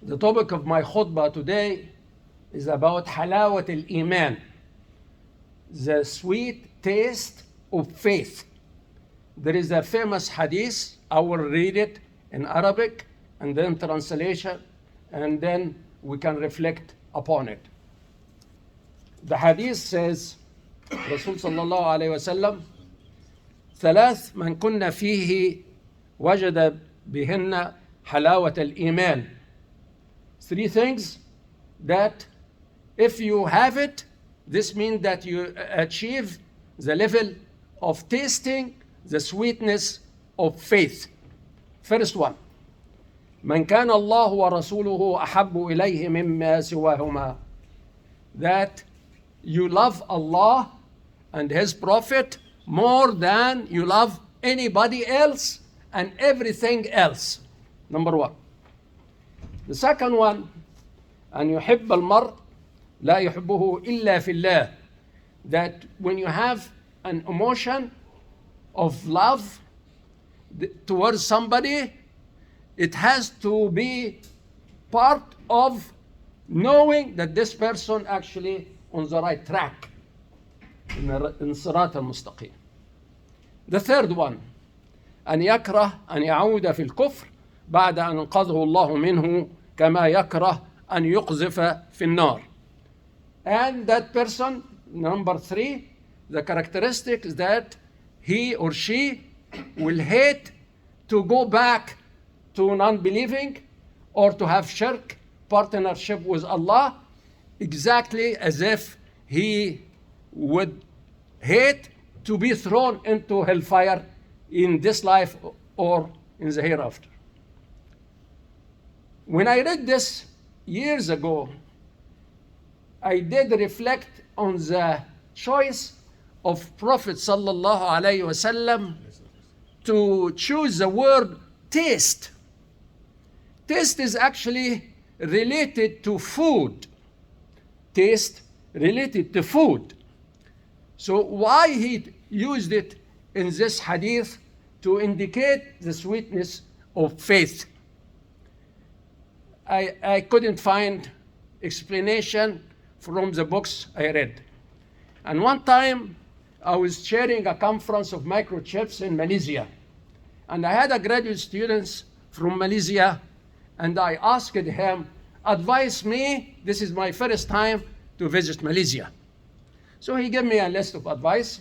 The topic of my khutbah today is about حلاوة الإيمان, the sweet taste of faith. There is a famous hadith. I will read it in Arabic and then translation, and then we can reflect upon it. The hadith says, Rasul sallallahu alayhi wa sallam, ثلاث من كنا فيه وجد بهن حلاوة الإيمان. Three things that if you have it, this means that you achieve the level of tasting the sweetness of faith. First one, من كان الله ورسوله أحب إليه مما سواهما. That you love Allah and His Prophet more than you love anybody else and everything else. Number one. The second one, أن يحب المرء لا يحبه إلا في الله. That when you have an emotion of love towards somebody, it has to be part of knowing that this person actually on the right track, in الصراط المستقيم. The third one, أن يكره أن يعود في الكفر بعد أن أنقذه الله منه كما يكره أن يقذف في النار. And that person, number three, the characteristic is that he or she will hate to go back to non-believing or to have shirk, partnership with Allah, exactly as if he would hate to be thrown into hellfire in this life or in the hereafter. When I read this years ago, I did reflect on the choice of Prophet sallallahu alaihi wasallam to choose the word taste. Taste is actually related to food. Taste related to food. So why he used it in this hadith to indicate the sweetness of faith? I couldn't find explanation from the books I read. And one time I was chairing a conference of microchips in Malaysia. And I had a graduate student from Malaysia, and I asked him, advise me, this is my first time to visit Malaysia. So he gave me a list of advice.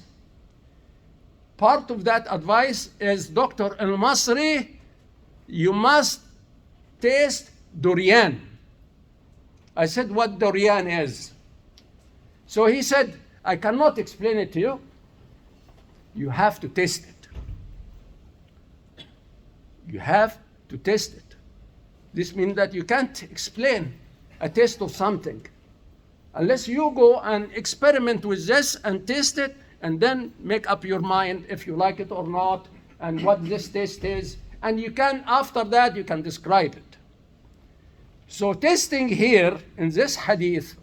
Part of that advice is, Dr. Elmasry, you must taste durian. I said, what durian is? So he said, I cannot explain it to you. You have to taste it. You have to taste it. This means that you can't explain a taste of something unless you go and experiment with this and taste it and then make up your mind if you like it or not and what this taste is. And you can, after that, you can describe it. So tasting here in this hadith,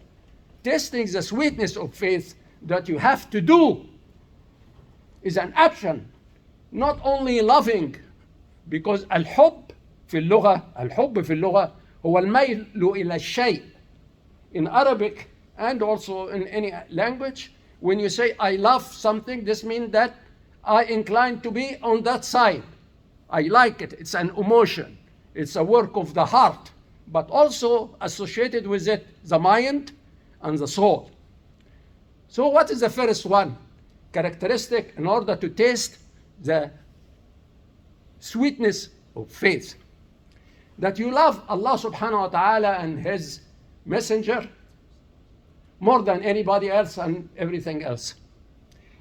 tasting the sweetness of faith that you have to do is an action, not only loving, because الحب في اللغة هو الميل إلى الشيء. In Arabic and also in any language, when you say I love something, this means that I incline to be on that side. I like it. It's an emotion. It's a work of the heart, but also associated with it the mind and the soul. So what is the first one? Characteristic in order to taste the sweetness of faith. That you love Allah subhanahu wa ta'ala and His messenger more than anybody else and everything else.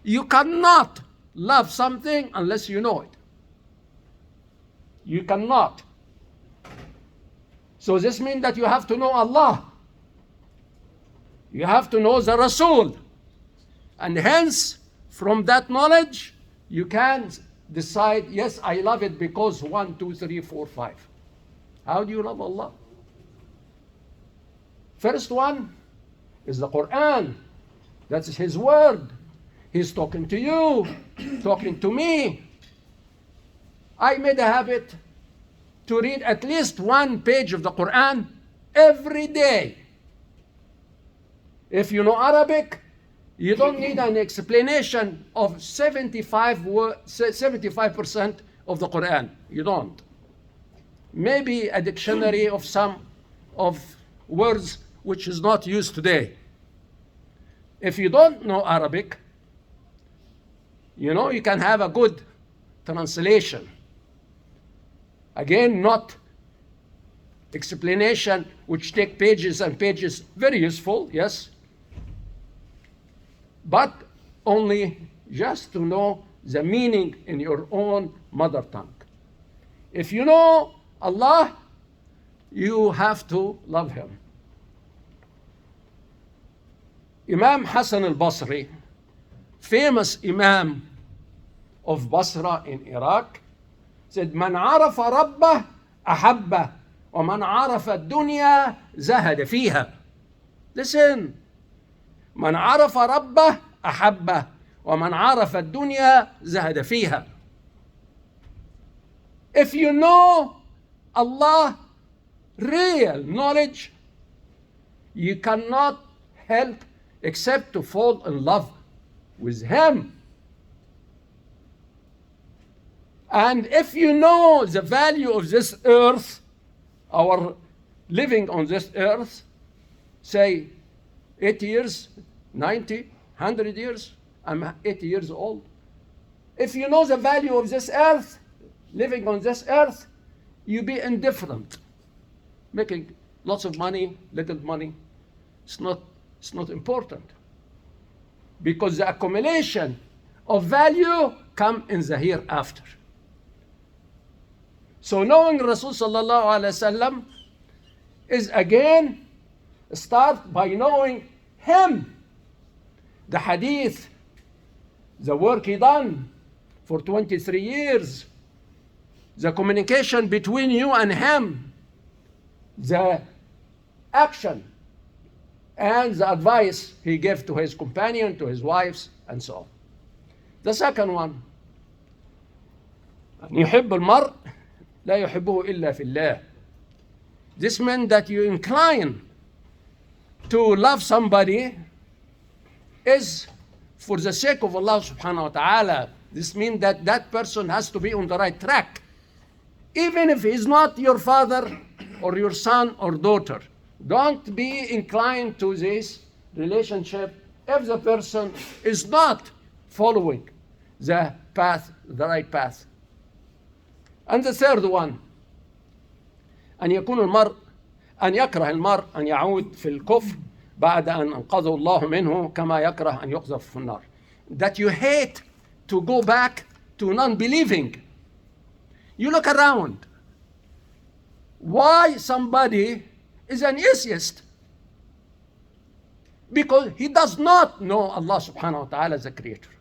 You cannot love something unless you know it. You cannot. So this means that you have to know Allah. You have to know the Rasul. And hence, from that knowledge, you can decide, yes, I love it because 1, 2, 3, 4, 5. How do you love Allah? First one is the Quran. That's His word. He's talking to you, talking to me. I made a habit to read at least one page of the Quran every day. If you know Arabic, you don't need an explanation of 75% of the Quran. You don't. Maybe a dictionary of some of words which is not used today. If you don't know Arabic, you can have a good translation. Again, not explanation which take pages and pages, very useful, yes, but only just to know the meaning in your own mother tongue. If you know Allah, you have to love Him. Imam Hassan al-Basri, famous Imam of Basra in Iraq, said, من عرف ربه أحبه ومن عرف الدنيا زهد فيها. Listen. من عرف ربه أحبه ومن عرف الدنيا زهد فيها. If you know Allah, real knowledge, you cannot help except to fall in love with Him. And if you know the value of this earth, our living on this earth, say 80 years, 90, 100 years, I'm 80 years old. If you know the value of this earth, living on this earth, you be indifferent. Making lots of money, little money, it's not important. Because the accumulation of value come in the hereafter. So knowing Rasul sallallahu alaihi wasallam is again start by knowing him. The hadith, the work he done for 23 years, the communication between you and him, the action and the advice he gave to his companion, to his wives, and so on. The second one, أن يحب المرء لا يحبه إلا في الله. This means that you incline to love somebody is for the sake of Allah subhanahu wa ta'ala. This means that that person has to be on the right track. Even if he's not your father or your son or daughter, don't be inclined to this relationship if the person is not following the path, the right path. And the third one, أن يكره المرء أن يعود في الكفر بعد أن أنقذه الله منه كما يكره أن يقذف في النار. That you hate to go back to non-believing. You look around. Why somebody is an atheist? Because he does not know Allah subhanahu wa ta'ala as a creator.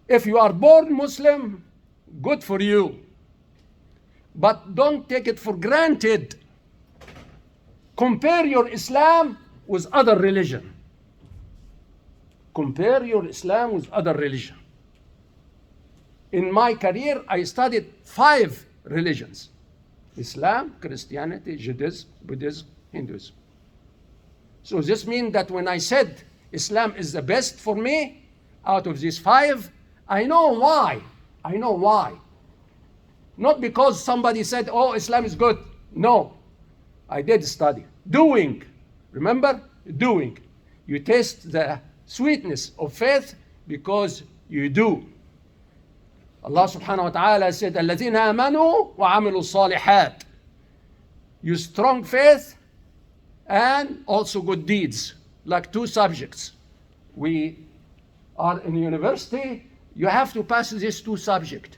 If you are born Muslim, good for you. But don't take it for granted. Compare your Islam with other religion. Compare your Islam with other religion. In my career, I studied 5 religions: Islam, Christianity, Judaism, Buddhism, Hinduism. So this means that when I said Islam is the best for me out of these 5, I know why. I know why. Not because somebody said, oh, Islam is good. No, I did study. Doing. Remember? Doing. You taste the sweetness of faith because you do. Allah subhanahu wa ta'ala said, الَّذِينَ آمَنُوا وَعَمِلُوا الصَّالِحَاتِ. You strong faith and also good deeds, like 2 subjects. We are in university, you have to pass these 2 subjects.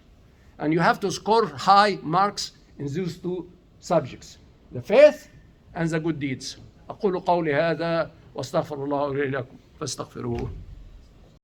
And you have to score high marks in those 2 subjects, the faith and the good deeds. أقول قولي هذا واستغفر الله لي ولكم فاستغفروه.